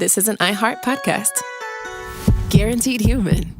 this is an iHeart podcast. Guaranteed human.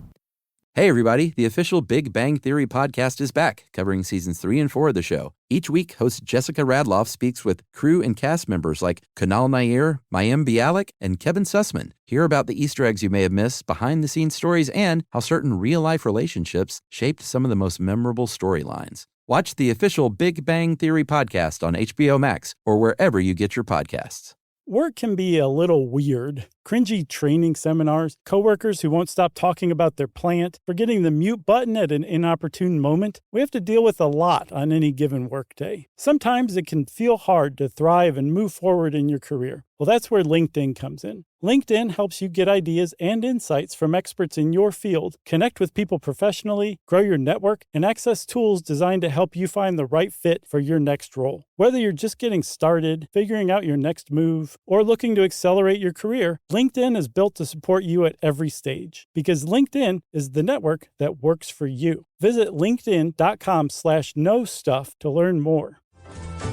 Hey, everybody. The official Big Bang Theory podcast is back, covering seasons 3 and 4 of the show. Each week, host Jessica Radloff speaks with crew and cast members like Kunal Nair, Mayim Bialik, and Kevin Sussman. Hear about the Easter eggs you may have missed, behind-the-scenes stories, and how certain real-life relationships shaped some of the most memorable storylines. Watch the official Big Bang Theory podcast on HBO Max or wherever you get your podcasts. Work can be a little weird. Cringy training seminars, coworkers who won't stop talking about their plant, forgetting the mute button at an inopportune moment. We have to deal with a lot on any given workday. Sometimes it can feel hard to thrive and move forward in your career. Well, that's where LinkedIn comes in. LinkedIn helps you get ideas and insights from experts in your field, connect with people professionally, grow your network, and access tools designed to help you find the right fit for your next role. Whether you're just getting started, figuring out your next move, or looking to accelerate your career, LinkedIn is built to support you at every stage because LinkedIn is the network that works for you. Visit linkedin.com/knowstuff to learn more.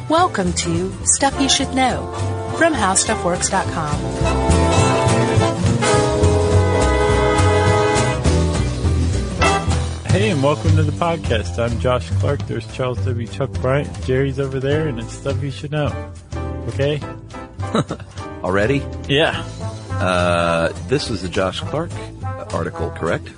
Welcome to Stuff You Should Know from HowStuffWorks.com. Hey, and welcome to the podcast. I'm Josh Clark. There's Charles W. Chuck Bryant. Jerry's over there, and it's Stuff You Should Know. Okay? Already? Yeah. This was the Josh Clark article, correct?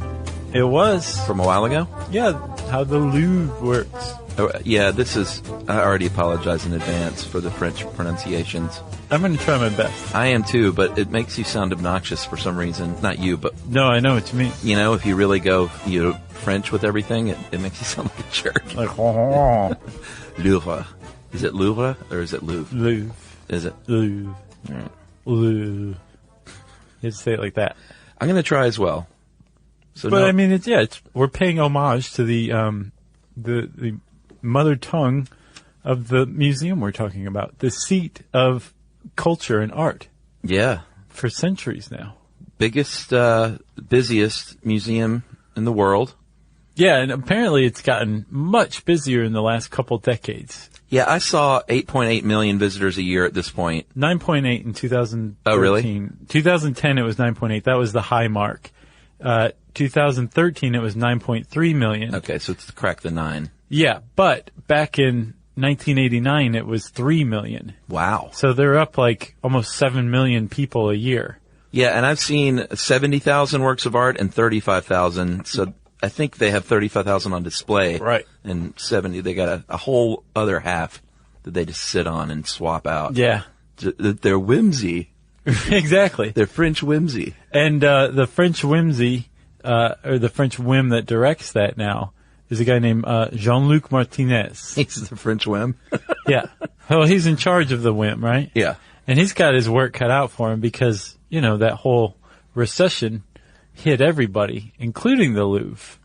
It was. From a while ago? Yeah, how the Louvre works. Oh, yeah, this is... I already apologize in advance for the French pronunciations. I'm going to try my best. I am too, but it makes you sound obnoxious for some reason. Not you, but... No, I know what you mean. You know, if you really go French with everything, it makes you sound like a jerk. Like, Louvre. Is it Louvre or is it Louvre? Louvre. Is it? Louvre. All right. Louvre. You have to say it like that. I'm going to try as well. So but no, I mean, we're paying homage to the mother tongue of the museum we're talking about, the seat of culture and art. Yeah. For centuries now. Biggest, busiest museum in the world. Yeah, and apparently it's gotten much busier in the last couple decades. Yeah, I saw 8.8 million visitors a year at this point. 9.8 in 2013. Oh, really? 2010 it was 9.8. That was the high mark. 2013 it was 9.3 million. Okay, so it's cracked the 9. Yeah, but back in 1989 it was 3 million. Wow. So they're up like almost 7 million people a year. Yeah, and I've seen 70,000 works of art and 35,000. So I think they have 35,000 on display. Right. And 70, they got a whole other half that they just sit on and swap out. Yeah. They're whimsy. Exactly. They're French whimsy. And the French whimsy, or the French whim that directs that now, is a guy named Jean-Luc Martinez. He's the French whim? Yeah. Well, he's in charge of the whim, right? Yeah. And he's got his work cut out for him because, that whole recession hit everybody, including the Louvre.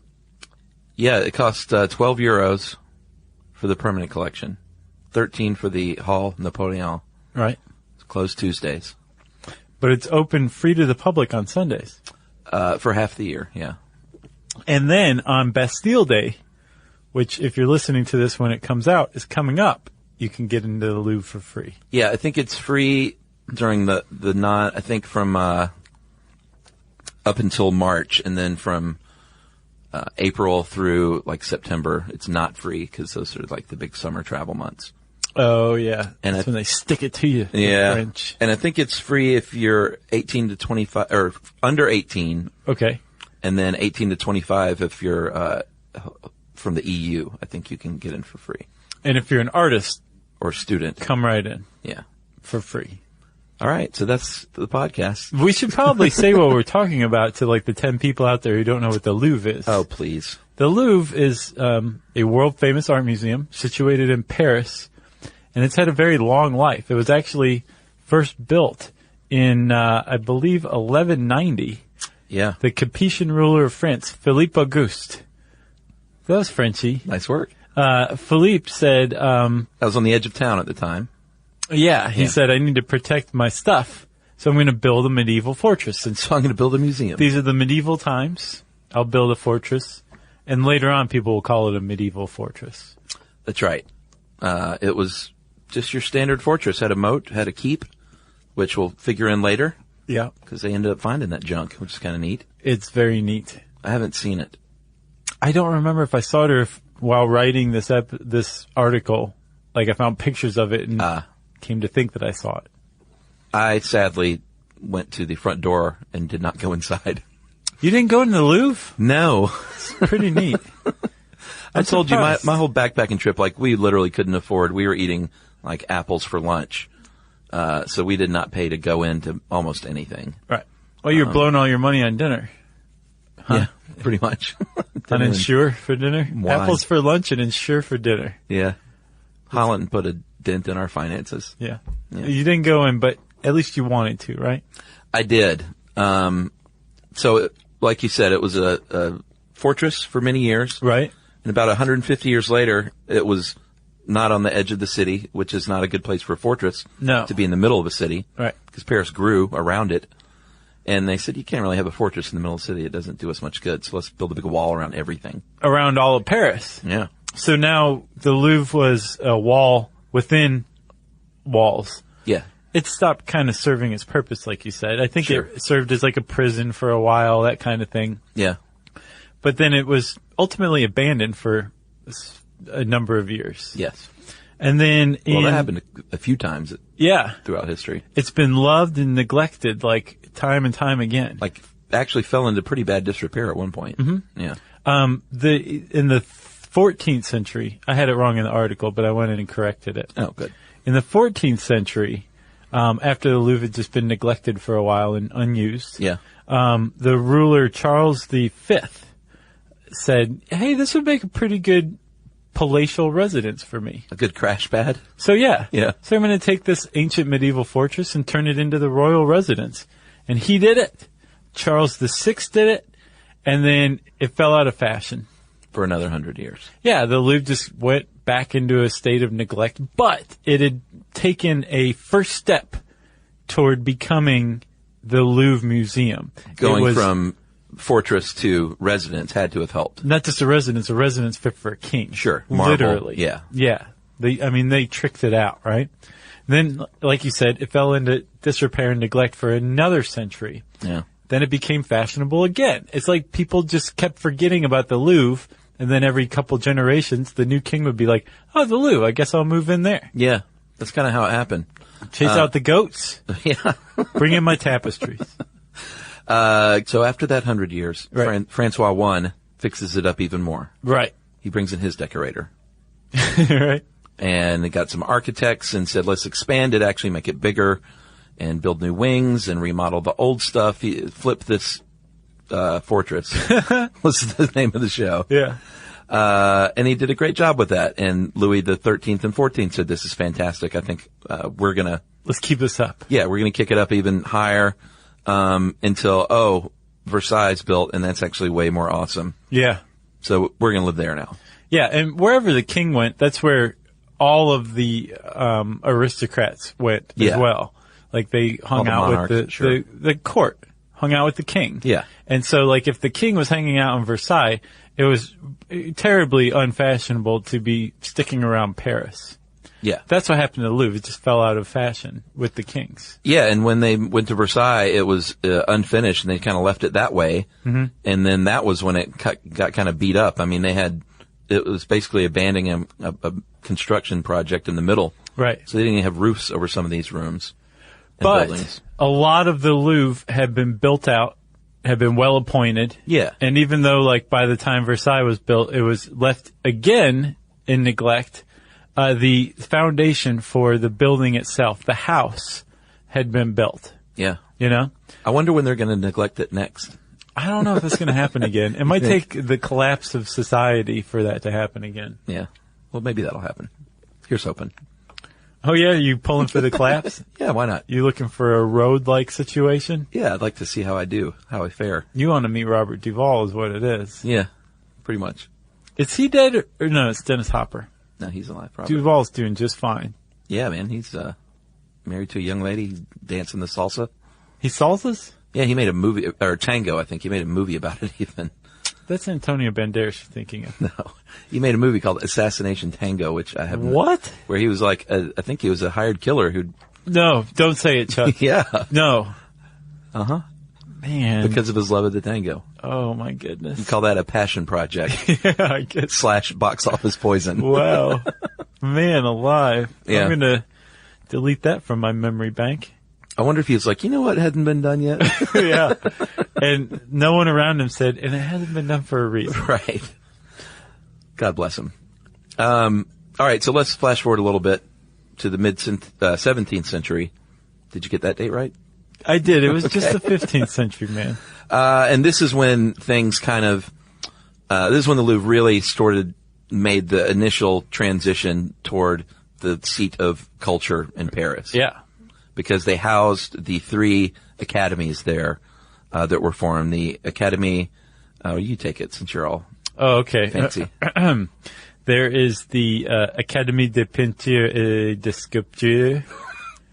Yeah, it cost 12 euros for the permanent collection, 13 for the Hall Napoleon. Right. It's closed Tuesdays. But it's open free to the public on Sundays. For half the year, yeah. And then on Bastille Day, which if you're listening to this when it comes out, is coming up, you can get into the Louvre for free. Yeah, I think it's free during I think from up until March, and then from April through like September, it's not free because those are like the big summer travel months. Oh, yeah. And that's when they stick it to you. Yeah. French. And I think it's free if you're 18 to 25, or under 18. Okay. And then 18 to 25 if you're from the EU. I think you can get in for free. And if you're an artist or student, come right in. Yeah. For free. All right. So that's the podcast. We should probably say what we're talking about to like the 10 people out there who don't know what the Louvre is. Oh, please. The Louvre is a world famous art museum situated in Paris. And it's had a very long life. It was actually first built in, I believe, 1190. Yeah. The Capetian ruler of France, Philippe Auguste. That was Frenchy. Nice work. Philippe said... that was on the edge of town at the time. Yeah, he said, I need to protect my stuff, so I'm going to build a medieval fortress. And so I'm going to build a museum. These are the medieval times. I'll build a fortress. And later on, people will call it a medieval fortress. That's right. It was just your standard fortress. Had a moat, had a keep, which will figure in later. Yeah. because they ended up finding that junk, which is kind of neat. It's very neat. I haven't seen it. I don't remember if I saw it or if while writing this article, like I found pictures of it and came to think that I saw it. I sadly went to the front door and did not go inside. You didn't go into the Louvre? No. It's pretty neat. I told you surprised. my whole backpacking trip, like we literally couldn't afford. We were eating like apples for lunch. So we did not pay to go into almost anything. Right. Well, you're blowing all your money on dinner. Yeah, pretty much. On Ensure for dinner? Wine. Apples for lunch and Ensure for dinner. Yeah. Holland put a dent in our finances. Yeah. You didn't go in, but at least you wanted to, right? I did. So, like you said, it was a fortress for many years. Right. And about 150 years later, it was not on the edge of the city, which is not a good place for a fortress. No. To be in the middle of a city. Right. Because Paris grew around it. And they said, you can't really have a fortress in the middle of the city. It doesn't do us much good. So let's build a big wall around everything. Around all of Paris. Yeah. So now the Louvre was a wall within walls. Yeah. It stopped kind of serving its purpose, like you said. I think Sure. it served as like a prison for a while, that kind of thing. Yeah. But then it was ultimately abandoned for a number of years. Yes. And then Well, that happened a few times Yeah. throughout history. It's been loved and neglected like time and time again. Like, actually fell into pretty bad disrepair at one point. Mm-hmm. Yeah. In the 14th century, I had it wrong in the article, but I went in and corrected it. Oh, good. In the 14th century, after the Louvre had just been neglected for a while and unused, Yeah. the ruler Charles V said, hey, this would make a pretty good palatial residence for me. A good crash pad. So yeah. Yeah. So I'm going to take this ancient medieval fortress and turn it into the royal residence. And he did it. Charles VI did it. And then it fell out of fashion. For another 100 years. Yeah, the Louvre just went back into a state of neglect, but it had taken a first step toward becoming the Louvre Museum. Going from fortress to residence had to have helped. Not just a residence fit for a king. Sure. Marble, literally. yeah. Yeah. They tricked it out, right? Then, like you said, it fell into disrepair and neglect for another century. Yeah. Then it became fashionable again. It's like people just kept forgetting about the Louvre, and then every couple generations, the new king would be like, oh, the Louvre, I guess I'll move in there. Yeah. That's kind of how it happened. Chase out the goats. Yeah. Bring in my tapestries. So after that 100 years, Right. Francois I fixes it up even more. Right. He brings in his decorator. Right. And they got some architects and said, let's expand it, actually make it bigger and build new wings and remodel the old stuff. He flipped this fortress. Was the name of the show. Yeah. And he did a great job with that. And Louis the 13th and 14th said, this is fantastic. I think Let's keep this up. we're going to kick it up even higher until, Versailles is built, and that's actually way more awesome. Yeah. So we're going to live there now. Yeah, and wherever the king went, that's where all of the aristocrats went as Yeah. well. Like they hung the out with monarchs, sure. the court, hung out with the king. Yeah. And so like if the king was hanging out in Versailles, it was terribly unfashionable to be sticking around Paris. Yeah. That's what happened to the Louvre. It just fell out of fashion with the kings. Yeah, and when they went to Versailles, it was unfinished, and they kind of left it that way. Mm-hmm. And then that was when it got kind of beat up. I mean, it was basically abandoning a construction project in the middle. Right. So they didn't even have roofs over some of these rooms and But buildings. a lot of the Louvre had been built out, had been well appointed. Yeah. And even though, like, by the time Versailles was built, it was left again in neglect, the foundation for the building itself, the house, had been built. Yeah. You know? I wonder when they're going to neglect it next. I don't know if that's going to happen again. It might take the collapse of society for that to happen again. Yeah. Well, maybe that'll happen. Here's hoping. Oh, yeah? You pulling for the collapse? Yeah, why not? You looking for a road-like situation? Yeah, I'd like to see how I fare. You want to meet Robert Duvall is what it is. Yeah, pretty much. Is he dead? Or no, it's Dennis Hopper. No, he's alive, probably. Duvall's doing just fine. Yeah, man, he's married to a young lady dancing the salsa. He salsas? Yeah, he made a movie, or tango, I think. He made a movie about it even. That's Antonio Banderas you're thinking of. No. He made a movie called Assassination Tango, which I have What? Where he was like, I think he was a hired killer who'd... No, don't say it, Chuck. Yeah. No. Uh-huh. Man. Because of his love of the tango. Oh, my goodness. You call that a passion project. Yeah, I guess. / box office poison. Wow. Man alive. Yeah. I'm going to delete that from my memory bank. I wonder if he was like, you know what hadn't been done yet? Yeah. And no one around him said, and it hasn't been done for a reason. Right. God bless him. All right, so let's flash forward a little bit to the mid-17th century. Did you get that date right? I did. It was just the 15th century, man. And this is when things kind of, this is when the Louvre really made the initial transition toward the seat of culture in Paris. Yeah. Because they housed the 3 academies there that were formed. The Academy, you take it since you're all okay. fancy. There is the Académie de Peinture et de Sculpture.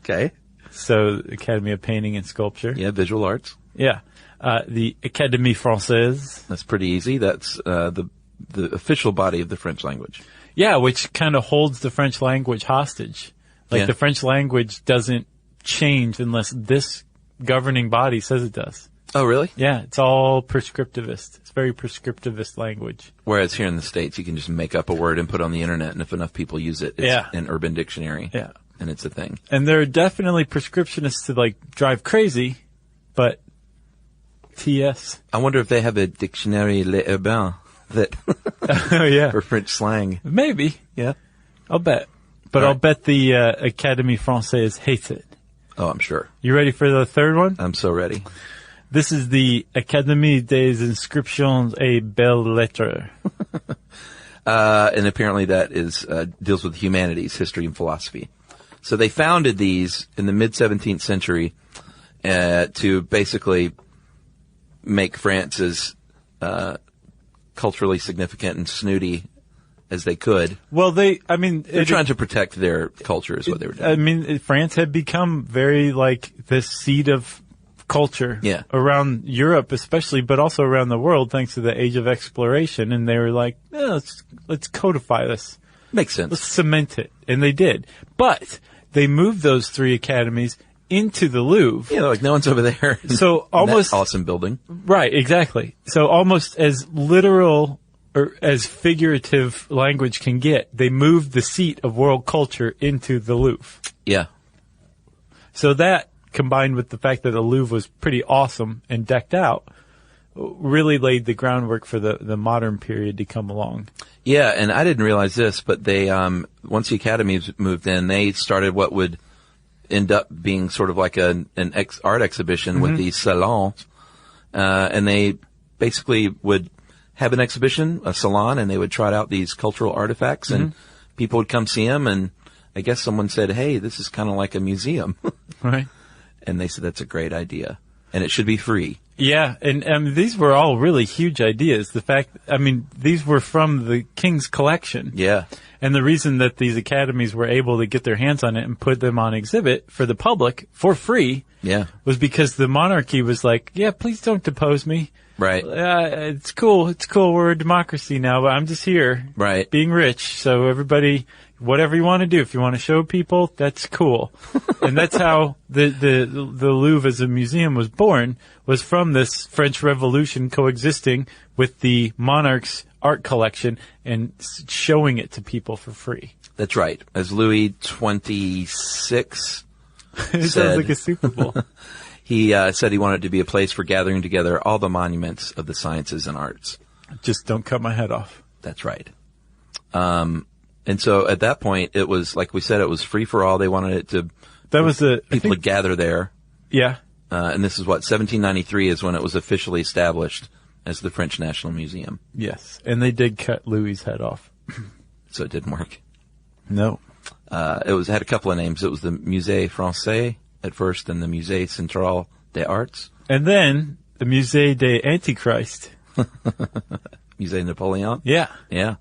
Okay. So, Academy of Painting and Sculpture. Yeah, visual arts. Yeah. The Académie Française. That's pretty easy. That's the official body of the French language. Yeah, which kind of holds the French language hostage. Like, Yeah. the French language doesn't change unless this governing body says it does. Oh, really? Yeah, it's all prescriptivist. It's very prescriptivist language. Whereas here in the States, you can just make up a word and put it on the internet, and if enough people use it, it's Yeah. an Urban Dictionary. Yeah. And it's a thing. And there are definitely prescriptionists to, like, drive crazy, but TS. I wonder if they have a Dictionnaire Les Urbains that Oh, yeah. for French slang. Maybe. Yeah. I'll bet. But All I'll right. bet the Académie Française hates it. Oh, I'm sure. You ready for the third one? I'm so ready. This is the Académie des Inscriptions et Belles Lettres. And apparently that is deals with humanities, history, and philosophy. So they founded these in the mid-17th century to basically make France as culturally significant and snooty as they could. Well, they're trying to protect their culture is what they were doing. I mean, France had become very, like, this seed of culture around Europe especially, but also around the world thanks to the age of exploration. And they were like, let's codify this. Makes sense. Let's cement it. And they did. But they moved those 3 academies into the Louvre. Yeah, like no one's over there. So almost that awesome building. Right, exactly. So almost as literal or as figurative language can get, they moved the seat of world culture into the Louvre. Yeah. So that, combined with the fact that the Louvre was pretty awesome and decked out, really laid the groundwork for the modern period to come along. Yeah, and I didn't realize this, but they once the academies moved in, they started what would end up being sort of like an art exhibition with these salons, and they basically would have an exhibition, a salon, and they would trot out these cultural artifacts, and people would come see them, and I guess someone said, hey, this is kind of like a museum. Right. And they said, that's a great idea. And it should be free. Yeah, and these were all really huge ideas. These were from the king's collection. Yeah. And the reason that these academies were able to get their hands on it and put them on exhibit for the public for free was because the monarchy was like, yeah, please don't depose me. Right. It's cool. We're a democracy now, but I'm just here. Right. Being rich. So everybody, whatever you want to do, if you want to show people, that's cool. And that's how the Louvre as a museum was born, was from this French Revolution coexisting with the monarch's art collection and showing it to people for free. That's right. As Louis XXVI It sounds like a Super Bowl. He said he wanted it to be a place for gathering together all the monuments of the sciences and arts. Just don't cut my head off. That's right. And so at that point, it was, like we said, it was free for all. They wanted it to, people would gather there. Yeah. And this is 1793 is when it was officially established as the French National Museum. Yes. And they did cut Louis' head off. So it didn't work. No. It had a couple of names. It was the Musée Français at first, and the Musée Central des Arts. And then the Musée des Antichrist. Musée Napoleon. Yeah. Yeah.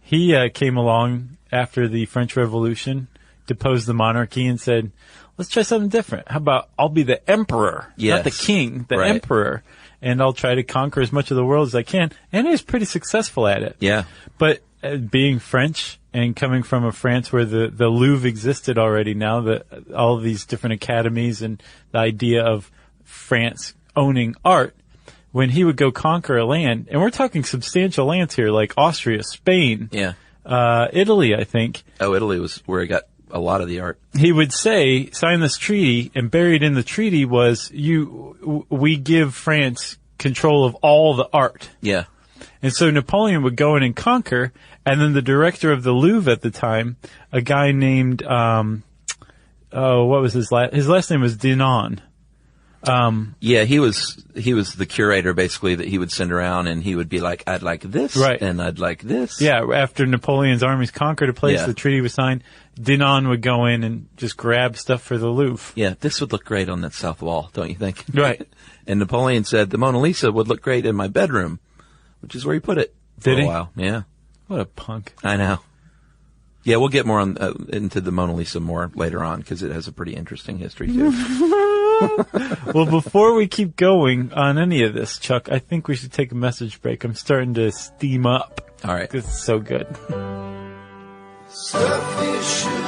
He came along after the French Revolution, deposed the monarchy, and said, let's try something different. How about I'll be the emperor, not the king, the emperor, and I'll try to conquer as much of the world as I can. And he was pretty successful at it. Yeah. But being French and coming from a France where the Louvre existed already now, all of these different academies and the idea of France owning art, when he would go conquer a land, and we're talking substantial lands here, like Austria, Spain, Italy, I think. Oh, Italy was where he got a lot of the art. He would say, sign this treaty, and buried in the treaty was, we give France control of all the art. Yeah. And so Napoleon would go in and conquer, and then the director of the Louvre at the time, a guy named, what was his last name was Dinan. Yeah, he was the curator basically that he would send around, and he would be like, I'd like this, right, and I'd like this. Yeah, after Napoleon's armies conquered a place, the treaty was signed, Dinan would go in and just grab stuff for the Louvre. Yeah, this would look great on that south wall, don't you think? Right. And Napoleon said the Mona Lisa would look great in my bedroom, which is where he put it for a while. Yeah. What a punk. I know. Yeah, we'll get more into the Mona Lisa more later on, because it has a pretty interesting history too. Well, before we keep going on any of this, Chuck, I think we should take a message break. I'm starting to steam up. All right. This is so good. Stuff you should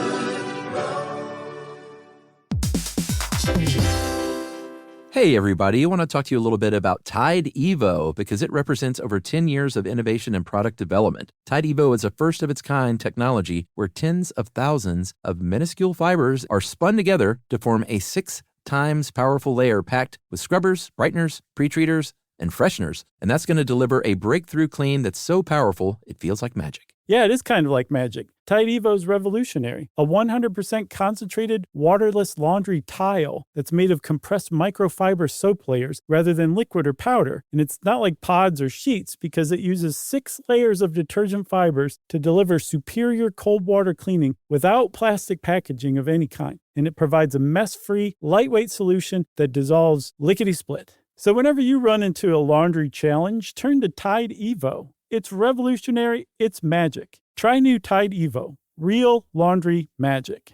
Hey, everybody. I want to talk to you a little bit about Tide Evo, because it represents over 10 years of innovation and product development. Tide Evo is a first-of-its-kind technology where tens of thousands of minuscule fibers are spun together to form a 6 times powerful layer packed with scrubbers, brighteners, pre-treaters, and fresheners. And that's going to deliver a breakthrough clean that's so powerful, it feels like magic. Yeah, it is kind of like magic. Tide Evo is revolutionary. A 100% concentrated, waterless laundry tile that's made of compressed microfiber soap layers rather than liquid or powder. And it's not like pods or sheets because it uses 6 layers of detergent fibers to deliver superior cold water cleaning without plastic packaging of any kind. And it provides a mess-free, lightweight solution that dissolves lickety-split. So whenever you run into a laundry challenge, turn to Tide Evo. It's revolutionary. It's magic. Try new Tide Evo. Real laundry magic.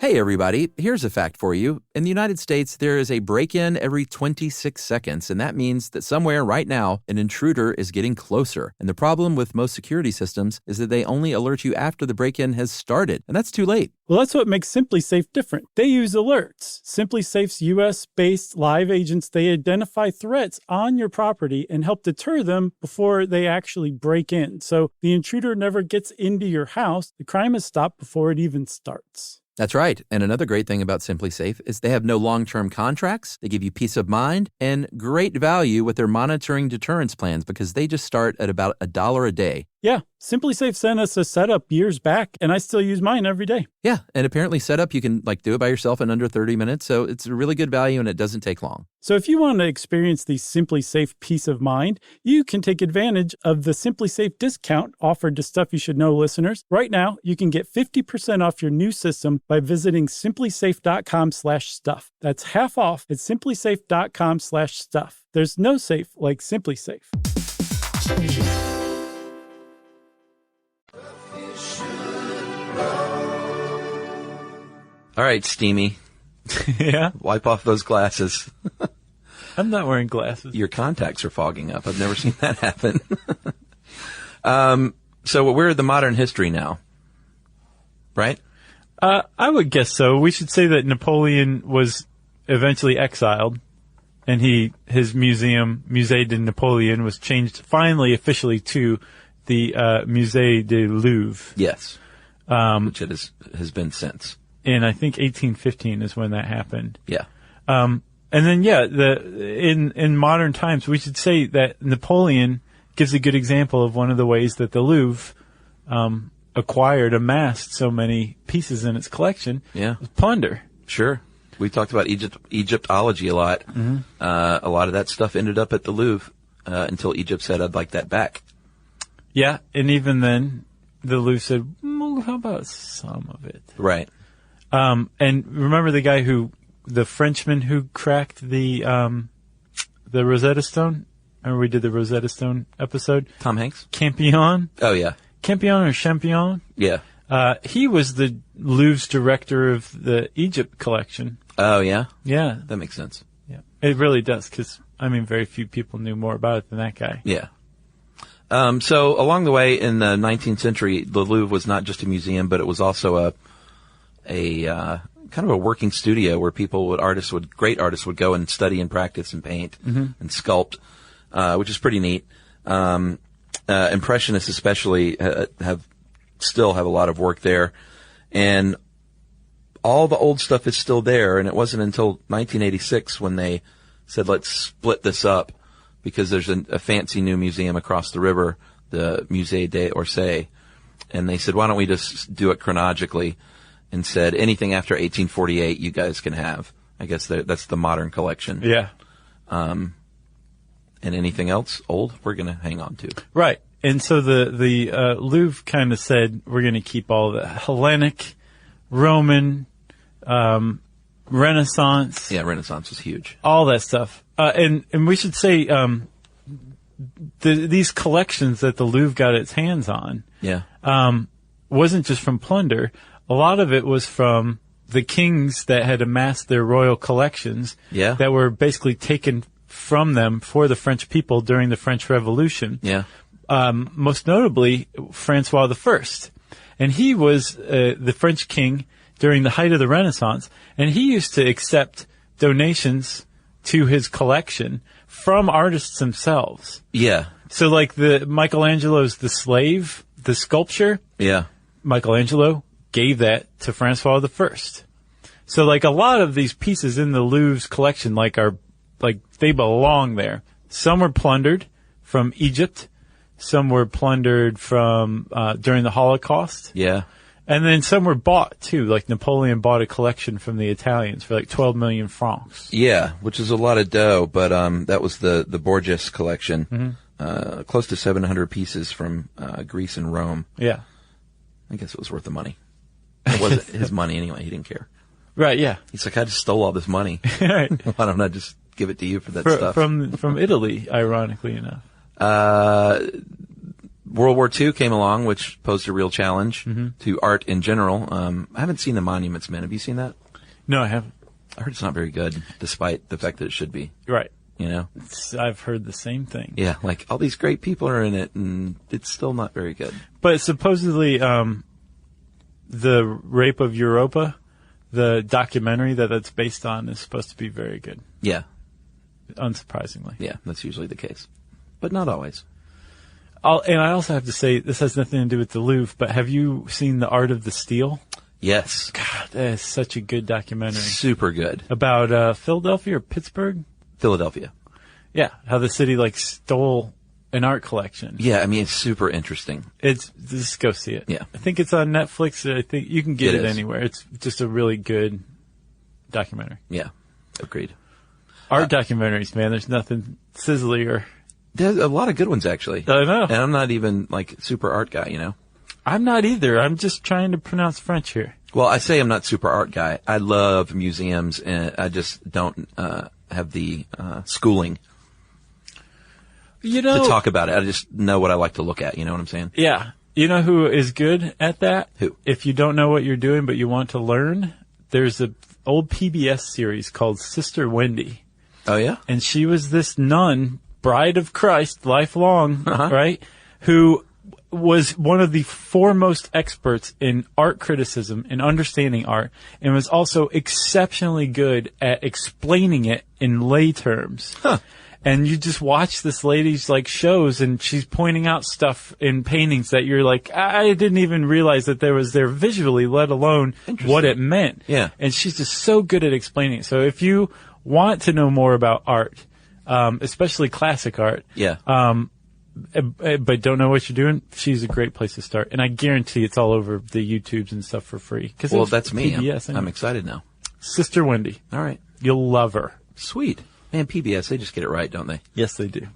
Hey, everybody. Here's a fact for you. In the United States, there is a break-in every 26 seconds, and that means that somewhere right now, an intruder is getting closer. And the problem with most security systems is that they only alert you after the break-in has started, and that's too late. Well, that's what makes SimpliSafe different. They use alerts. SimpliSafe's U.S.-based live agents, they identify threats on your property and help deter them before they actually break in. So the intruder never gets into your house. The crime is stopped before it even starts. That's right. And another great thing about SimpliSafe is they have no long-term contracts. They give you peace of mind and great value with their monitoring deterrence plans, because they just start at about $1 a day. Yeah, SimpliSafe sent us a setup years back, and I still use mine every day. Yeah, and apparently setup, you can do it by yourself in under 30 minutes, so it's a really good value and it doesn't take long. So if you want to experience the SimpliSafe peace of mind, you can take advantage of the SimpliSafe discount offered to Stuff You Should Know listeners. Right now, you can get 50% off your new system by visiting simplisafe.com/stuff. That's half off at simplisafe.com/stuff. There's no safe like SimpliSafe. All right, Steamy. Yeah? Wipe off those glasses. I'm not wearing glasses. Your contacts are fogging up. I've never seen that happen. So we're at the modern history now, right? I would guess so. We should say that Napoleon was eventually exiled, and his museum, Musée de Napoleon, was changed finally officially to the Musée du Louvre. Yes, which it has been since. And I think 1815 is when that happened. Yeah. And then, in modern times, we should say that Napoleon gives a good example of one of the ways that the Louvre amassed so many pieces in its collection. Yeah. Plunder. Sure. We talked about Egyptology a lot. Mm-hmm. A lot of that stuff ended up at the Louvre until Egypt said, I'd like that back. Yeah, and even then, the Louvre said, well, how about some of it? Right. And remember the Frenchman who cracked the Rosetta Stone? Remember we did the Rosetta Stone episode? Tom Hanks? Campion? Oh, yeah. Campion or Champion? Yeah. He was the Louvre's director of the Egypt collection. Oh, yeah? Yeah. That makes sense. Yeah. It really does, because, very few people knew more about it than that guy. Yeah. So along the way in the 19th century, the Louvre was not just a museum, but it was also a kind of a working studio where great artists would go and study and practice and paint and sculpt, which is pretty neat. Impressionists especially still have a lot of work there, and all the old stuff is still there. And it wasn't until 1986 when they said, let's split this up, because there's a fancy new museum across the river, the Musée d'Orsay. And they said, why don't we just do it chronologically, and said anything after 1848 you guys can have. I guess that's the modern collection. Yeah. And anything else old, we're going to hang on to. Right. And so the Louvre kind of said, we're going to keep all the Hellenic, Roman, Renaissance. Yeah, Renaissance was huge. All that stuff. And we should say, these collections that the Louvre got its hands on, Yeah. wasn't just from plunder. A lot of it was from the kings that had amassed their royal collections. Yeah. That were basically taken from them for the French people during the French Revolution. Yeah. Most notably, Francois I. And he was the French king during the height of the Renaissance, and he used to accept donations to his collection from artists themselves. Yeah. So like the Michelangelo's The Slave, the sculpture, Yeah. Michelangelo gave that to Francois I. So like a lot of these pieces in the Louvre's collection they belong there. Some were plundered from Egypt. Some were plundered from during the Holocaust. Yeah. And then some were bought too, like Napoleon bought a collection from the Italians for like 12 million francs. Yeah, which is a lot of dough, but that was the Borges collection. Close to 700 pieces from Greece and Rome. Yeah. I guess it was worth the money. It wasn't his money anyway. He didn't care. Right, yeah. He's like, I just stole all this money. Right. Why don't I just give it to you for that stuff? From Italy, ironically enough. World War II came along, which posed a real challenge to art in general. I haven't seen The Monuments Men. Have you seen that? No, I haven't. I heard it's not very good, despite the fact that it should be. Right. You know? I've heard the same thing. Yeah, like all these great people are in it, and it's still not very good. But supposedly, the Rape of Europa, the documentary that's based on, is supposed to be very good. Yeah. Unsurprisingly. Yeah, that's usually the case. But not always. And I also have to say, this has nothing to do with the Louvre, but have you seen The Art of the Steal? Yes. God, that is such a good documentary. Super good. About Philadelphia or Pittsburgh? Philadelphia. Yeah, how the city stole an art collection. Yeah, I mean, it's super interesting. Just go see it. Yeah. I think it's on Netflix. I think you can get it is. anywhere. It's just a really good documentary. Yeah, agreed. Art documentaries, man. There's nothing sizzlier. There's a lot of good ones, actually. I know. And I'm not even, super art guy, you know? I'm not either. I'm just trying to pronounce French here. Well, I say I'm not super art guy. I love museums, and I just don't have the schooling to talk about it. I just know what I like to look at, you know what I'm saying? Yeah. You know who is good at that? Who? If you don't know what you're doing but you want to learn, there's an old PBS series called Sister Wendy. Oh, yeah? And she was this nun, bride of Christ, lifelong, right? Who was one of the foremost experts in art criticism and understanding art, and was also exceptionally good at explaining it in lay terms. Huh. And you just watch this lady's shows, and she's pointing out stuff in paintings that you're like, I didn't even realize that there was there visually, let alone what it meant. Yeah. And she's just so good at explaining it. So if you want to know more about art, especially classic art, but don't know what you're doing, she's a great place to start. And I guarantee it's all over the YouTubes and stuff for free. Well, that's me. PBS, I'm excited now. Sister Wendy. All right. You'll love her. Sweet. Man, PBS, they just get it right, don't they? Yes, they do.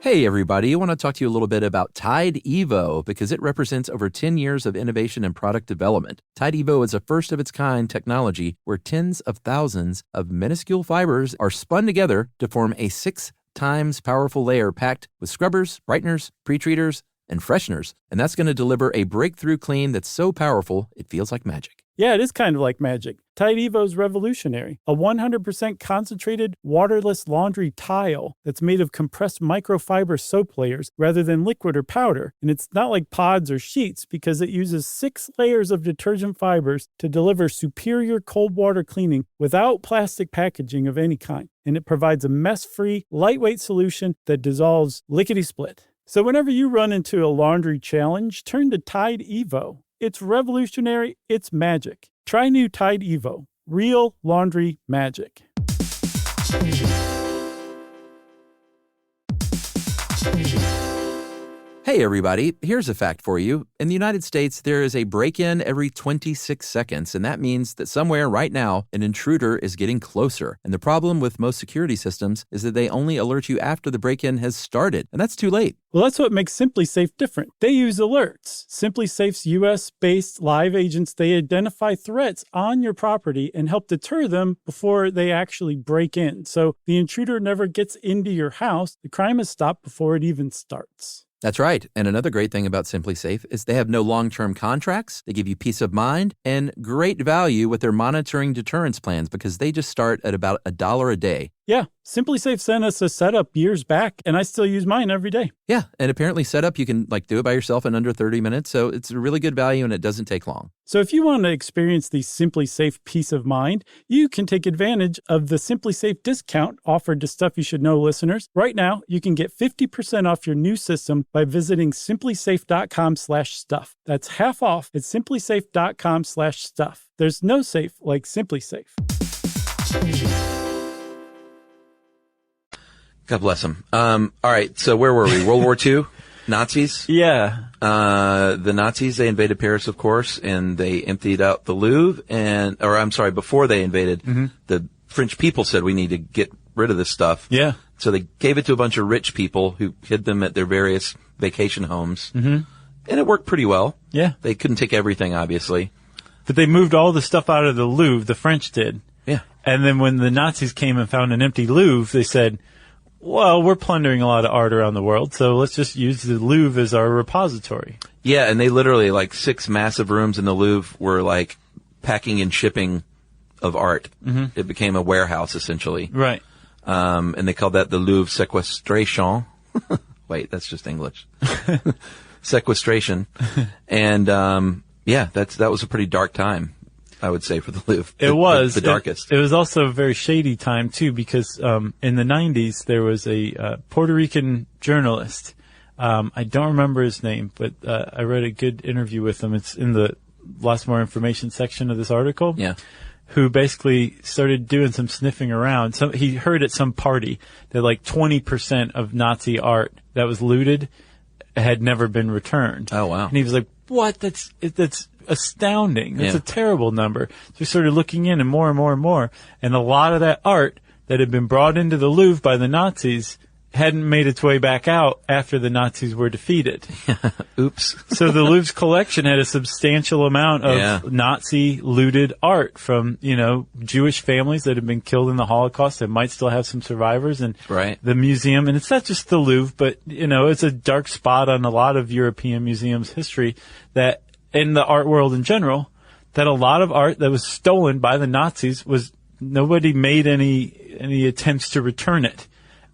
Hey, everybody. I want to talk to you a little bit about Tide Evo because it represents over 10 years of innovation and product development. Tide Evo is a first-of-its-kind technology where tens of thousands of minuscule fibers are spun together to form a 6 times powerful layer packed with scrubbers, brighteners, pre-treaters, and fresheners. And that's going to deliver a breakthrough clean that's so powerful, it feels like magic. Yeah, it is kind of like magic. Tide Evo is revolutionary. A 100% concentrated, waterless laundry tile that's made of compressed microfiber soap layers rather than liquid or powder. And it's not like pods or sheets because it uses 6 layers of detergent fibers to deliver superior cold water cleaning without plastic packaging of any kind. And it provides a mess-free, lightweight solution that dissolves lickety-split. So whenever you run into a laundry challenge, turn to Tide Evo. It's revolutionary. It's magic. Try new Tide Evo. Real laundry magic. Hey, everybody. Here's a fact for you. In the United States, there is a break-in every 26 seconds, and that means that somewhere right now, an intruder is getting closer. And the problem with most security systems is that they only alert you after the break-in has started, and that's too late. Well, that's what makes SimpliSafe different. They use alerts. SimpliSafe's U.S.-based live agents, they identify threats on your property and help deter them before they actually break in. So the intruder never gets into your house. The crime is stopped before it even starts. That's right. And another great thing about SimpliSafe is they have no long-term contracts. They give you peace of mind and great value with their monitoring deterrence plans because they just start at about $1 a day. Yeah, SimpliSafe sent us a setup years back, and I still use mine every day. Yeah, and apparently setup, you can do it by yourself in under 30 minutes, so it's a really good value and it doesn't take long. So if you want to experience the SimpliSafe peace of mind, you can take advantage of the SimpliSafe discount offered to Stuff You Should Know listeners. Right now, you can get 50% off your new system by visiting simplisafe.com/stuff. That's half off at simplisafe.com/stuff. There's no safe like SimpliSafe. God bless them. All right, so where were we? World War II? Nazis? Yeah. The Nazis, they invaded Paris, of course, and they emptied out the Louvre before they invaded, the French people said we need to get rid of this stuff. Yeah. So they gave it to a bunch of rich people who hid them at their various vacation homes. Mm-hmm. And it worked pretty well. Yeah. They couldn't take everything, obviously. But they moved all the stuff out of the Louvre, the French did. Yeah. And then when the Nazis came and found an empty Louvre, they said, well, we're plundering a lot of art around the world, so let's just use the Louvre as our repository. Yeah, and they literally, 6 massive rooms in the Louvre were, packing and shipping of art. Mm-hmm. It became a warehouse, essentially. Right. And they called that the Louvre Sequestration. Wait, that's just English. Sequestration. And, that was a pretty dark time, I would say, for the Louvre. It was. The darkest. It was also a very shady time, too, because in the 90s, there was a Puerto Rican journalist. I don't remember his name, but I read a good interview with him. It's in the lots more information section of this article. Yeah. Who basically started doing some sniffing around. So he heard at some party that 20% of Nazi art that was looted had never been returned. Oh, wow. And he was like, what? That's astounding. That's a terrible number. So we started looking in and more and more and more. And a lot of that art that had been brought into the Louvre by the Nazis hadn't made its way back out after the Nazis were defeated. Oops. So the Louvre's collection had a substantial amount of Nazi looted art from, Jewish families that had been killed in the Holocaust that might still have some survivors. And the museum, and it's not just the Louvre, but, it's a dark spot on a lot of European museums' history that in the art world in general, that a lot of art that was stolen by the Nazis nobody made any attempts to return it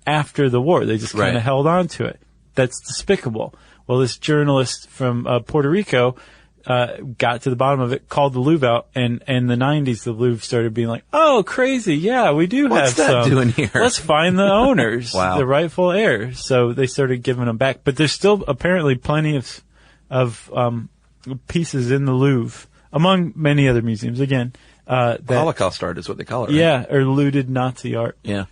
after the war. They just kind of held on to it. That's despicable. Well, this journalist from Puerto Rico got to the bottom of it, called the Louvre out, and in the 90s, the Louvre started being like, oh, crazy, yeah, we do What's have that some. Doing here? Let's find the owners, Wow. the rightful heirs. So they started giving them back. But there's still apparently plenty of pieces in the Louvre, among many other museums, again. Holocaust art is what they call it, right? Yeah, or looted Nazi art. Yeah.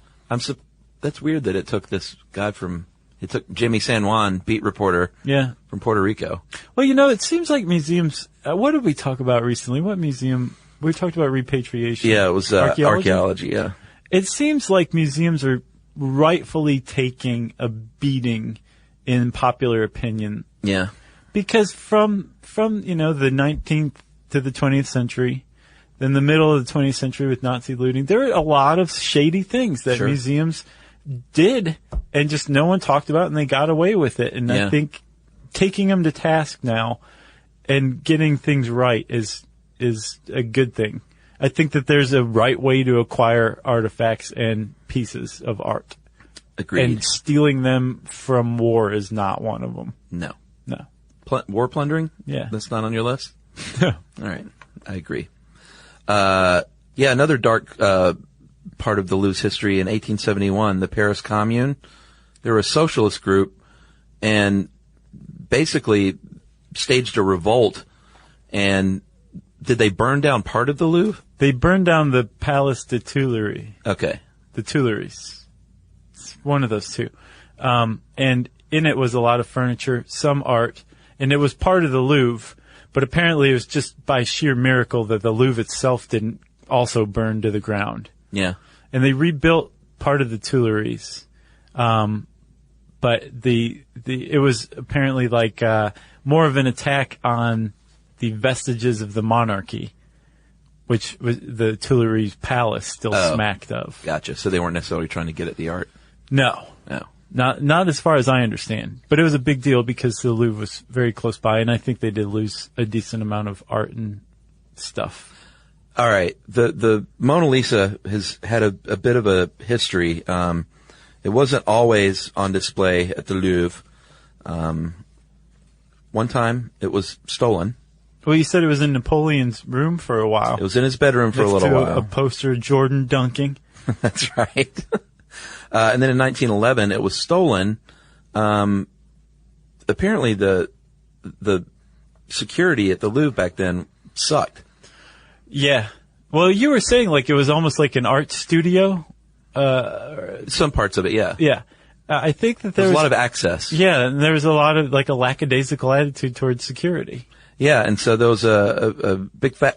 That's weird that it took this guy it took Jimmy San Juan, beat reporter, from Puerto Rico. Well, it seems like museums, what did we talk about recently? What museum? We talked about repatriation. Yeah, it was archaeology, yeah. It seems like museums are rightfully taking a beating in popular opinion. Yeah. Because from the 19th to the 20th century, then the middle of the 20th century with Nazi looting, there were a lot of shady things that museums did and just no one talked about, and they got away with it. And I think taking them to task now and getting things right is is a good thing. I think that there's a right way to acquire artifacts and pieces of art. Agreed. And stealing them from war is not one of them. No. No. War plundering? Yeah. That's not on your list? No. All right. I agree. Another dark part of the Louvre's history in 1871, the Paris Commune. They were a socialist group and basically staged a revolt. And did they burn down part of the Louvre? They burned down the Palace des Tuileries. Okay. The Tuileries. It's one of those two. And in it was a lot of furniture, some art, and it was part of the Louvre, but apparently it was just by sheer miracle that the Louvre itself didn't also burn to the ground. Yeah. And they rebuilt part of the Tuileries. But it was apparently like, more of an attack on the vestiges of the monarchy, which was the Tuileries Palace still smacked of. Gotcha. So they weren't necessarily trying to get at the art? No. No. Not as far as I understand. But it was a big deal because the Louvre was very close by, and I think they did lose a decent amount of art and stuff. All right. The Mona Lisa has had a bit of a history. It wasn't always on display at the Louvre. One time it was stolen. Well, you said it was in Napoleon's room for a while. It was in his bedroom for a little while. A poster of Jordan dunking. That's right. And then in 1911, it was stolen. Apparently the security at the Louvre back then sucked. Yeah. Well, you were saying like it was almost like an art studio. Some parts of it, yeah. Yeah. I think that there was was a lot of access. Yeah, and there was a lot of like a lackadaisical attitude towards security. Yeah, and so there was a big fat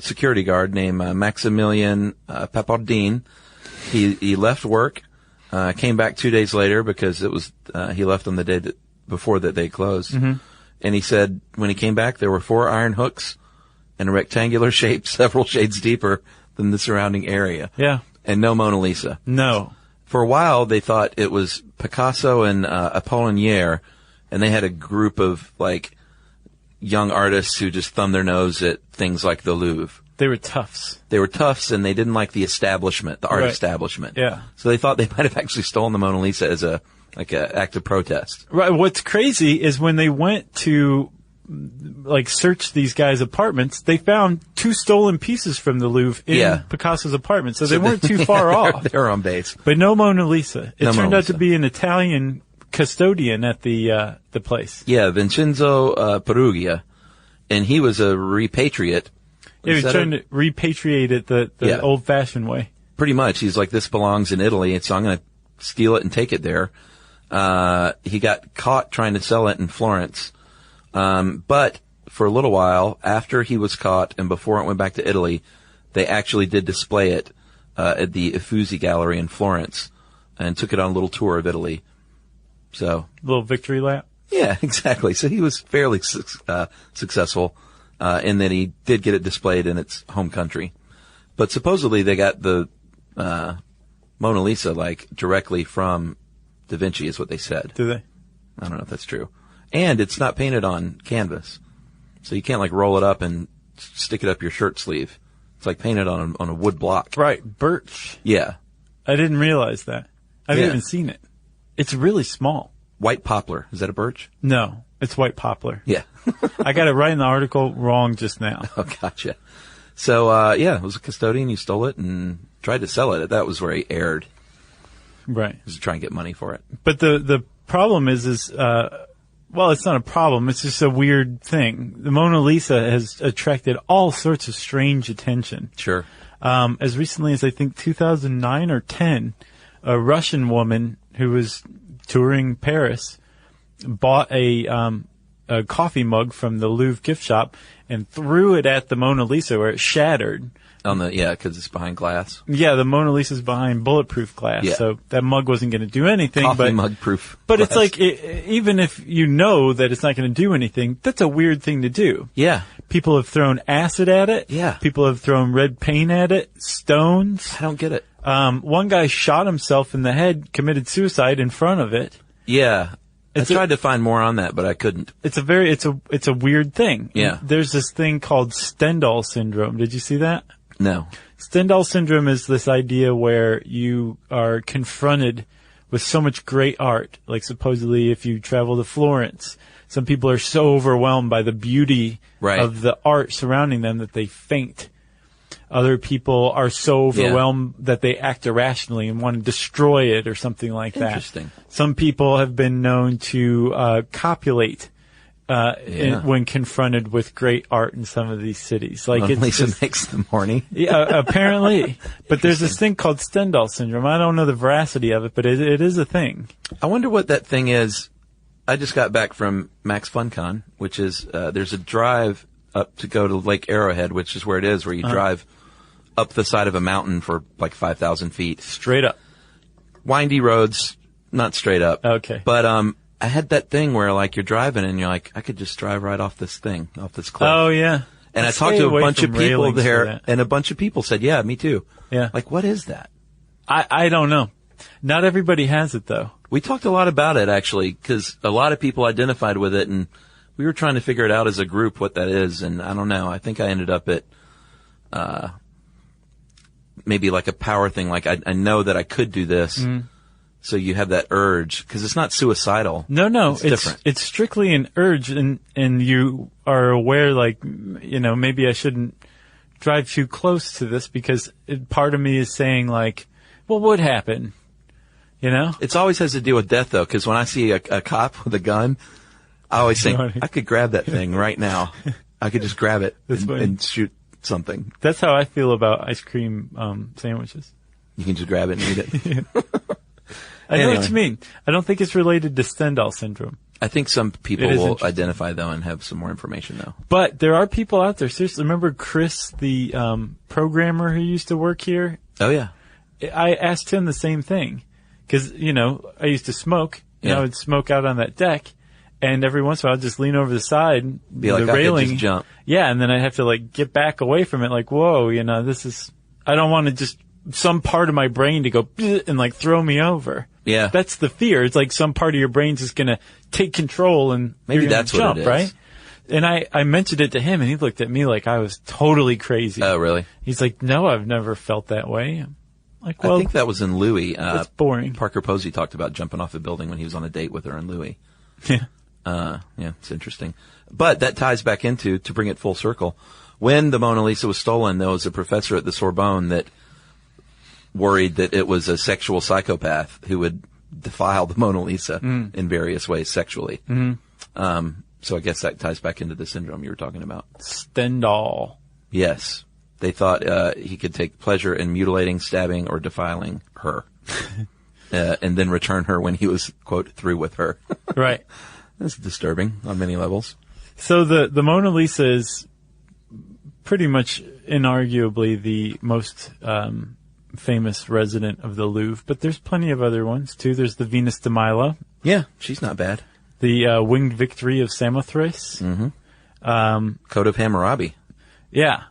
security guard named Maximilian Papardine. He left work, came back 2 days later because it was he left on the day before that they closed. Mm-hmm. And he said when he came back there were 4 iron hooks in a rectangular shape, several shades deeper than the surrounding area. Yeah. And no Mona Lisa. No. For a while they thought it was Picasso and Apollinaire, and they had a group of like young artists who just thumb their nose at things like the Louvre. They were toughs. They were toughs, and they didn't like the establishment, the art Right. establishment. Yeah. So they thought they might have actually stolen the Mona Lisa as a act of protest. Right. What's crazy is when they went to like search these guys' apartments, they found 2 stolen pieces from the Louvre in Picasso's apartment. So they weren't too far off. They were on base. But no Mona Lisa. It No turned Mona out to Lisa. be an Italian custodian at the place. Yeah, Vincenzo Perugia, and he was a repatriate. He was Is that trying to repatriate it the Yeah. old-fashioned way. Pretty much. He's like, this belongs in Italy, so I'm going to steal it and take it there. He got caught trying to sell it in Florence. But for a little while, after he was caught and before it went back to Italy, they actually did display it at the Uffizi Gallery in Florence and took it on a little tour of Italy. So, Little victory lap. yeah, exactly. So he was fairly successful in that he did get it displayed in its home country. But supposedly they got the Mona Lisa like directly from Da Vinci is what they said. Do they? I don't know if that's true. And it's not painted on canvas. So you can't like roll it up and stick it up your shirt sleeve. It's like painted on a wood block. Right. Birch. Yeah. I didn't realize that. I haven't Yeah. even seen it. It's really small. White poplar. Is that a birch? No, it's white poplar. Yeah. I got it right in the article wrong just now. Oh, gotcha. So, it was a custodian. He stole it and tried to sell it. That was where he erred. Right. He was to try and get money for it. But the problem is well, it's not a problem. It's just a weird thing. The Mona Lisa has attracted all sorts of strange attention. Sure. As recently as I think 2009 or 10, a Russian woman who was touring Paris bought a coffee mug from the Louvre gift shop and threw it at the Mona Lisa where it shattered. Because it's behind glass. Yeah, the Mona Lisa's behind bulletproof glass, Yeah. so that mug wasn't going to do anything. Coffee mug proof. But glass. it's like, even if you know that it's not going to do anything, that's a weird thing to do. Yeah. People have thrown acid at it. Yeah. People have thrown red paint at it, stones. I don't get it. One guy shot himself in the head, committed suicide in front of it. Yeah. I tried to find more on that, but I couldn't. It's a weird thing. Yeah. There's this thing called Stendhal syndrome. Did you see that? No. Stendhal syndrome is this idea where you are confronted with so much great art. Like supposedly if you travel to Florence, some people are so overwhelmed by the beauty of the art surrounding them that they faint. Other people are so overwhelmed that they act irrationally and want to destroy it or something like that. Interesting. Some people have been known to copulate when confronted with great art in some of these cities. Like Mona Lisa makes them horny. Yeah, apparently. But there's this thing called Stendhal syndrome. I don't know the veracity of it, but it is a thing. I wonder what that thing is. I just got back from Max FunCon, which is there's a drive up to go to Lake Arrowhead, which is where it is, where you drive up the side of a mountain for like 5,000 feet. Straight up. Windy roads, not straight up. Okay. But I had that thing where like you're driving and you're like, I could just drive right off this thing, off this cliff. Oh, yeah. And I talked to a bunch of people there, and a bunch of people said, yeah, me too. Yeah. Like, what is that? I don't know. Not everybody has it, though. We talked a lot about it, actually, because a lot of people identified with it, and we were trying to figure it out as a group what that is, and I don't know. I think I ended up at maybe like a power thing, like I know that I could do this, so you have that urge, because it's not suicidal. No, it's different. It's strictly an urge, and you are aware, like, you know, maybe I shouldn't drive too close to this, because part of me is saying, like, well, what would happen? You know? It always has to do with death, though, because when I see a cop with a gun, I always think, I could grab that thing right now. I could just grab it and shoot something. That's how I feel about ice cream sandwiches. You can just grab it and eat it. I know what you mean. I don't think it's related to Stendhal syndrome. I think some people will identify, though, and have some more information, though. But there are people out there. Seriously, remember Chris, the programmer who used to work here? Oh, yeah. I asked him the same thing. Because, you know, I used to smoke. And I would smoke out on that deck. And every once in a while, I'd just lean over the side, be like, the railing, I could just jump. Yeah, and then I'd have to like get back away from it. Like, whoa, you know, I don't want to just some part of my brain to go and like throw me over. Yeah, that's the fear. It's like some part of your brain's just gonna take control and maybe that's jump, what it is, right? And I mentioned it to him, and he looked at me like I was totally crazy. Oh, really? He's like, no, I've never felt that way. I'm like, well, I think that was in Louis. It's boring. Parker Posey talked about jumping off a building when he was on a date with her in Louis. Yeah. Yeah, it's interesting. But that ties back into, to bring it full circle, when the Mona Lisa was stolen, there was a professor at the Sorbonne that worried that it was a sexual psychopath who would defile the Mona Lisa in various ways sexually. So I guess that ties back into the syndrome you were talking about. Stendhal. Yes. They thought he could take pleasure in mutilating, stabbing, or defiling her. And then return her when he was, quote, through with her. Right. That's disturbing on many levels. So the Mona Lisa is pretty much inarguably the most famous resident of the Louvre, but there's plenty of other ones too. There's the Venus de Milo. Yeah, she's not bad. The Winged Victory of Samothrace. Code of Hammurabi. Yeah.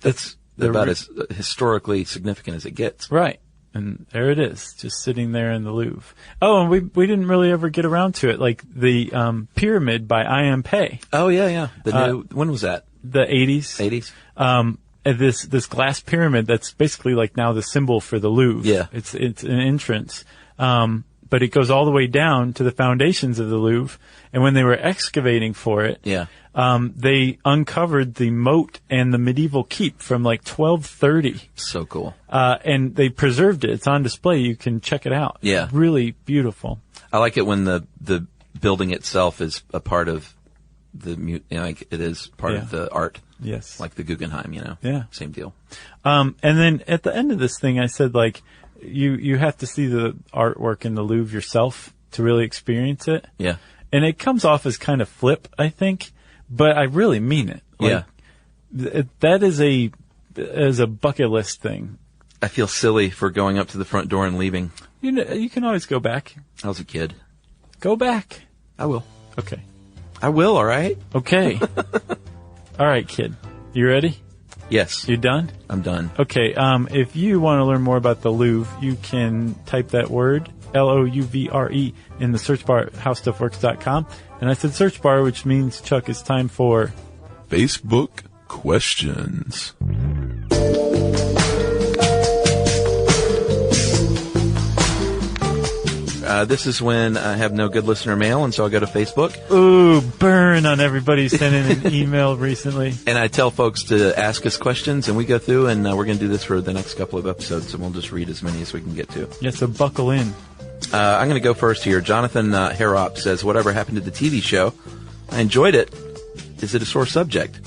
That's about as historically significant as it gets. Right. And there it is, just sitting there in the Louvre. Oh, and we didn't really ever get around to it, like the Pyramid by I.M. Pei. Oh, yeah. When was that? The 80s. 80s? This glass pyramid that's basically like now the symbol for the Louvre. Yeah. It's an entrance. But it goes all the way down to the foundations of the Louvre. And when they were excavating for it, they uncovered the moat and the medieval keep from like 1230. So cool. And they preserved it. It's on display. You can check it out. Yeah. Really beautiful. I like it when the building itself is a part of the, like it is part of the art. Yes. Like the Guggenheim, Yeah. Same deal. And then at the end of this thing, I said, like, you have to see the artwork in the Louvre yourself to really experience it. Yeah. And it comes off as kind of flip, I think, but I really mean it. Like, that is a bucket list thing. I feel silly for going up to the front door and leaving. You know, you can always go back. I was a kid. Go back. I will. Okay. I will, all right? Okay. All right, kid. You ready? Yes. You done? I'm done. Okay. If you want to learn more about the Louvre, you can type that word Louvre, in the search bar at howstuffworks.com. And I said search bar, which means, Chuck, it's time for Facebook questions. This is when I have no good listener mail, and so I'll go to Facebook. Ooh, burn on everybody sending an email recently. And I tell folks to ask us questions, and we go through, and we're going to do this for the next couple of episodes, and we'll just read as many as we can get to. Yeah, so buckle in. I'm going to go first here. Jonathan Harrop says, whatever happened to the TV show? I enjoyed it. Is it a sore subject?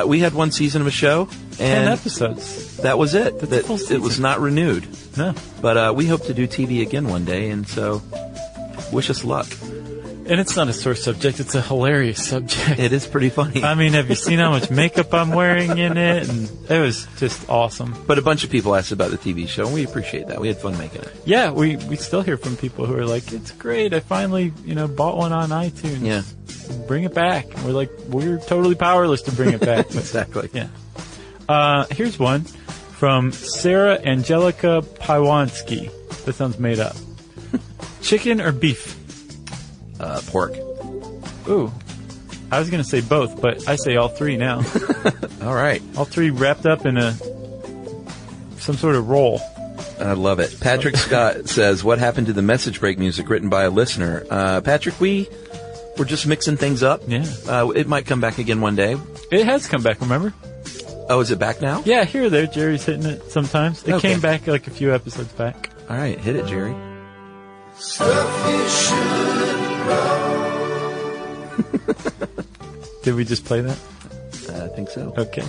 We had one season of a show. 10 episodes. That was it. That's a full season. It was not renewed. No. But we hope to do TV again one day, and so wish us luck. And it's not a sore subject. It's a hilarious subject. It is pretty funny. I mean, have you seen how much makeup I'm wearing in it? And it was just awesome. But a bunch of people asked about the TV show, and we appreciate that. We had fun making it. Yeah, we still hear from people who are like, it's great. I finally, bought one on iTunes. Yeah. Bring it back. And we're like, we're totally powerless to bring it back. Exactly. Yeah. Here's one from Sarah Angelica Paiwanski. That sounds made up. Chicken or beef? Pork. Ooh. I was going to say both, but I say all three now. All right. All three wrapped up in some sort of roll. I love it. Patrick Scott says, what happened to the message break music written by a listener? Patrick, we're just mixing things up. Yeah. It might come back again one day. It has come back, remember? Oh, is it back now? Yeah, here or there. Jerry's hitting it sometimes. It Okay. came back like a few episodes back. All right, hit it, Jerry. Did we just play that? I think so. Okay.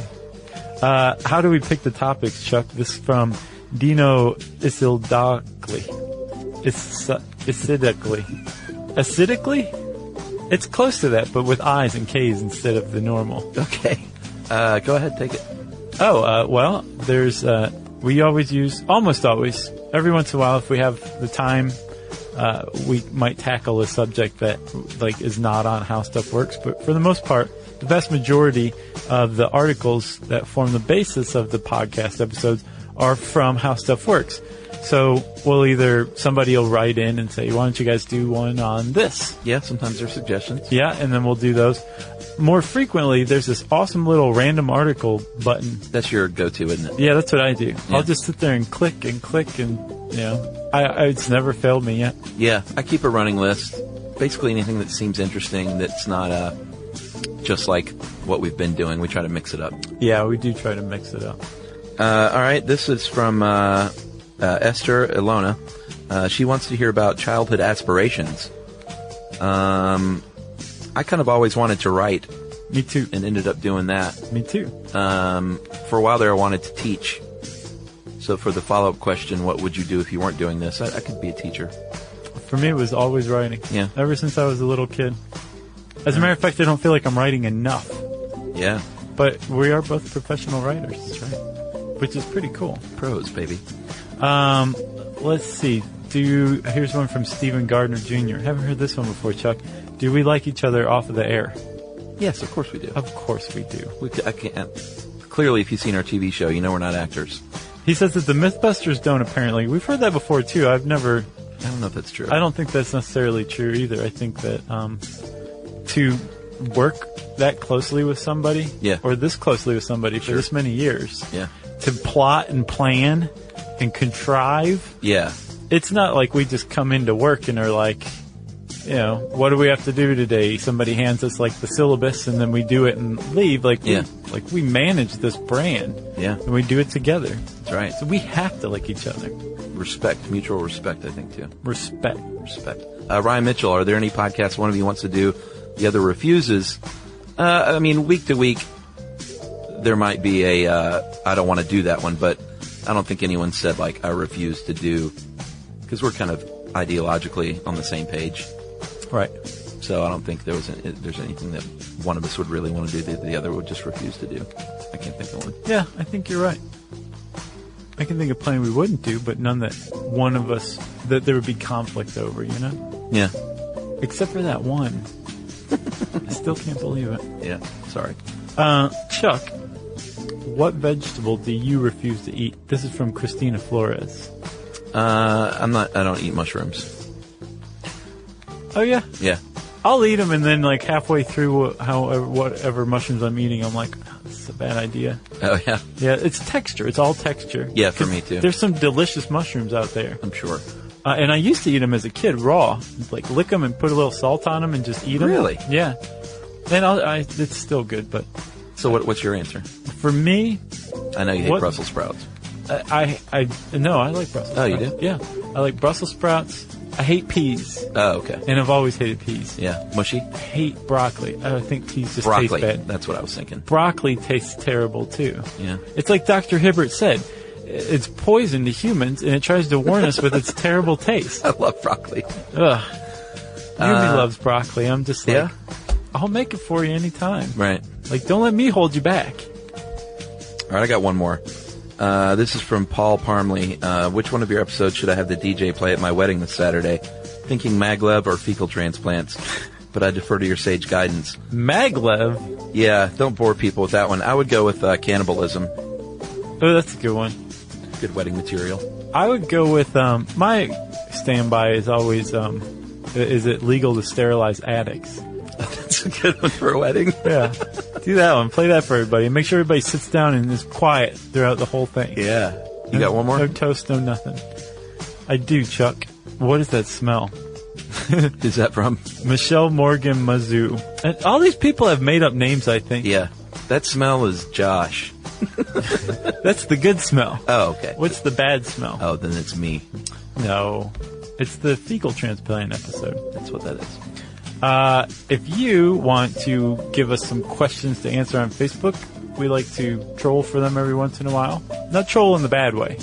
How do we pick the topics, Chuck? This is from Dino Isildakli. Acidically? It's close to that, but with I's and K's instead of the normal. Okay. Go ahead, take it. Well, there's, we always use, almost always, every once in a while, if we have the time, we might tackle a subject that, is not on How Stuff Works. But for the most part, the vast majority of the articles that form the basis of the podcast episodes are from How Stuff Works. So somebody will write in and say, why don't you guys do one on this? Yeah, sometimes there's suggestions. Yeah, and then we'll do those. More frequently, there's this awesome little random article button. That's your go-to, isn't it? Yeah, that's what I do. Yeah. I'll just sit there and click and it's never failed me yet. Yeah, I keep a running list. Basically anything that seems interesting that's not just like what we've been doing. We try to mix it up. Yeah, we do try to mix it up. All right, this is from Esther Ilona. She wants to hear about childhood aspirations. I kind of always wanted to write. Me too. And ended up doing that. Me too. For a while there, I wanted to teach. So for the follow-up question, what would you do if you weren't doing this? I could be a teacher. For me, it was always writing. Yeah. Ever since I was a little kid. As a matter of fact, I don't feel like I'm writing enough. Yeah. But we are both professional writers. That's right. Which is pretty cool. Pros, baby. Let's see. Here's one from Stephen Gardner Jr. Haven't heard this one before, Chuck. Do we like each other off of the air? Yes, of course we do. Of course we do. I can't. Clearly, if you've seen our TV show, you know we're not actors. He says that the Mythbusters don't, apparently. We've heard that before, too. I don't know if that's true. I don't think that's necessarily true either. I think that to work that closely with somebody, or this closely with somebody for this many years, to plot and plan and contrive, it's not like we just come into work and are like, what do we have to do today? Somebody hands us the syllabus and then we do it and leave. We manage this brand. Yeah. And we do it together. That's right. So we have to like each other. Respect, mutual respect, I think, too. Respect. Ryan Mitchell, are there any podcasts one of you wants to do, the other refuses? Week to week, there might be I don't want to do that one, but I don't think anyone said, I refuse to do, because we're kind of ideologically on the same page. Right. So I don't think there's anything that one of us would really want to do that the other would just refuse to do. I can't think of one. Yeah, I think you're right. I can think of plenty we wouldn't do, but none that one of us, that there would be conflict over, Yeah. Except for that one. I still can't believe it. Yeah, sorry. Chuck, what vegetable do you refuse to eat? This is from Christina Flores. I don't eat mushrooms. Oh, yeah? Yeah. I'll eat them, and then like halfway through whatever mushrooms I'm eating, I'm like, oh, this is a bad idea. Oh, yeah? Yeah, it's texture. It's all texture. Yeah, for me too. There's some delicious mushrooms out there. I'm sure. And I used to eat them as a kid raw. Like lick them and put a little salt on them and just eat them. Really? Yeah. And it's still good, but... So what's your answer? For me... I know you hate Brussels sprouts. No, I like Brussels sprouts. Oh, you do? Yeah. I like Brussels sprouts. I hate peas. Oh, okay. And I've always hated peas. Yeah. Mushy? I hate broccoli. I think peas just Broccoli. taste bad. That's what I was thinking. Broccoli tastes terrible, too. Yeah. It's like Dr. Hibbert said. It's poison to humans, and it tries to warn us with its terrible taste. I love broccoli. Ugh. Yumi loves broccoli. I'm just like, yeah? I'll make it for you anytime. Right. Like, don't let me hold you back. All right, I got one more. This is from Paul Parmley. Which one of your episodes should I have the DJ play at my wedding this Saturday? Thinking maglev or fecal transplants, but I defer to your sage guidance. Maglev? Yeah, don't bore people with that one. I would go with cannibalism. Oh, that's a good one. Good wedding material. I would go with, my standby is always, is it legal to sterilize addicts? That's a good one for a wedding. Yeah. Do that one. Play that for everybody. Make sure everybody sits down and is quiet throughout the whole thing. Yeah. You got one more? No toast, no nothing. I do, Chuck. What is that smell? Who's that from? Michelle Morgan Mazoo. And all these people have made up names, I think. Yeah. That smell is Josh. That's the good smell. Oh, okay. What's the bad smell? Oh, then it's me. No. It's the fecal transplant episode. That's what that is. If you want to give us some questions to answer on Facebook, we like to troll for them every once in a while. Not troll in the bad way.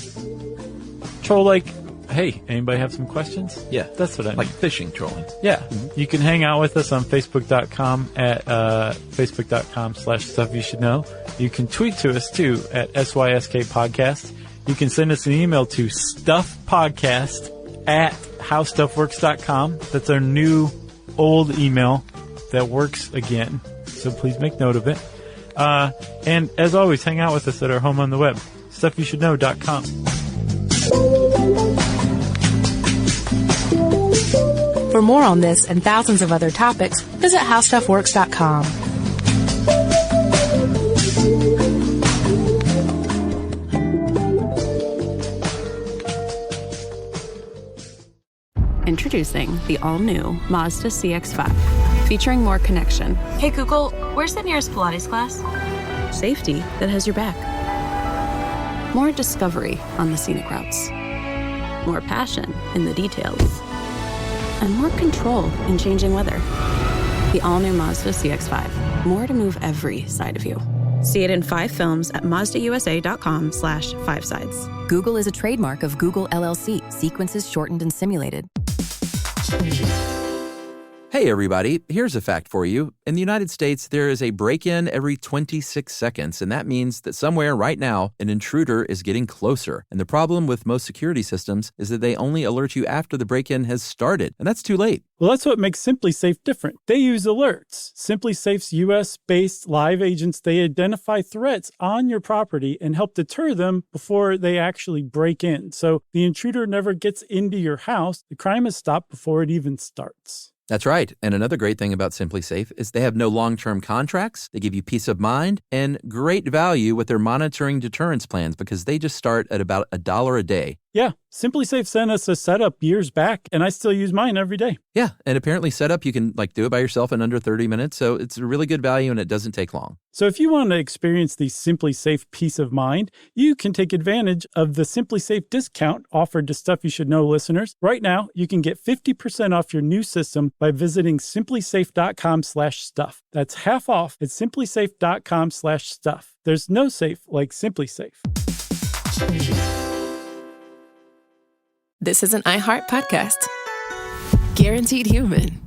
Troll like, hey, anybody have some questions? Yeah. That's what I mean. Like fishing trolling. Yeah. Mm-hmm. You can hang out with us on Facebook.com at Facebook.com/Stuff You Should Know. You can tweet to us, too, at SYSK Podcast. You can send us an email to stuffpodcast@howstuffworks.com. That's our new old email that works again. So please make note of it. And as always, hang out with us at our home on the web, stuffyoushouldknow.com. For more on this and thousands of other topics, visit howstuffworks.com. Introducing the all-new Mazda CX-5, featuring more connection, Hey Google, where's the nearest Pilates class? safety that has your back, more discovery on the scenic routes, more passion in the details, and more control in changing weather. The all-new Mazda CX-5, more to move every side of you. See it in 5 films at MazdaUSA.com/5sides. Google is a trademark of Google LLC. Sequences shortened and simulated. Hey, everybody. Here's a fact for you. In the United States, there is a break-in every 26 seconds, and that means that somewhere right now, an intruder is getting closer. And the problem with most security systems is that they only alert you after the break-in has started, and that's too late. Well, that's what makes SimpliSafe different. They use alerts. SimpliSafe's U.S.-based live agents, they identify threats on your property and help deter them before they actually break in. So the intruder never gets into your house. The crime is stopped before it even starts. That's right. And another great thing about SimpliSafe is they have no long-term contracts. They give you peace of mind and great value with their monitoring deterrence plans because they just start at about $1 a day. Yeah, SimpliSafe sent us a setup years back, and I still use mine every day. Yeah, and apparently setup, you can do it by yourself in under 30 minutes, so it's a really good value and it doesn't take long. So if you want to experience the SimpliSafe peace of mind, you can take advantage of the SimpliSafe discount offered to Stuff You Should Know listeners. Right now, you can get 50% off your new system by visiting simplysafe.com/stuff. That's half off at simplysafe.com/stuff. There's no safe like SimpliSafe. This is an iHeart podcast. Guaranteed human.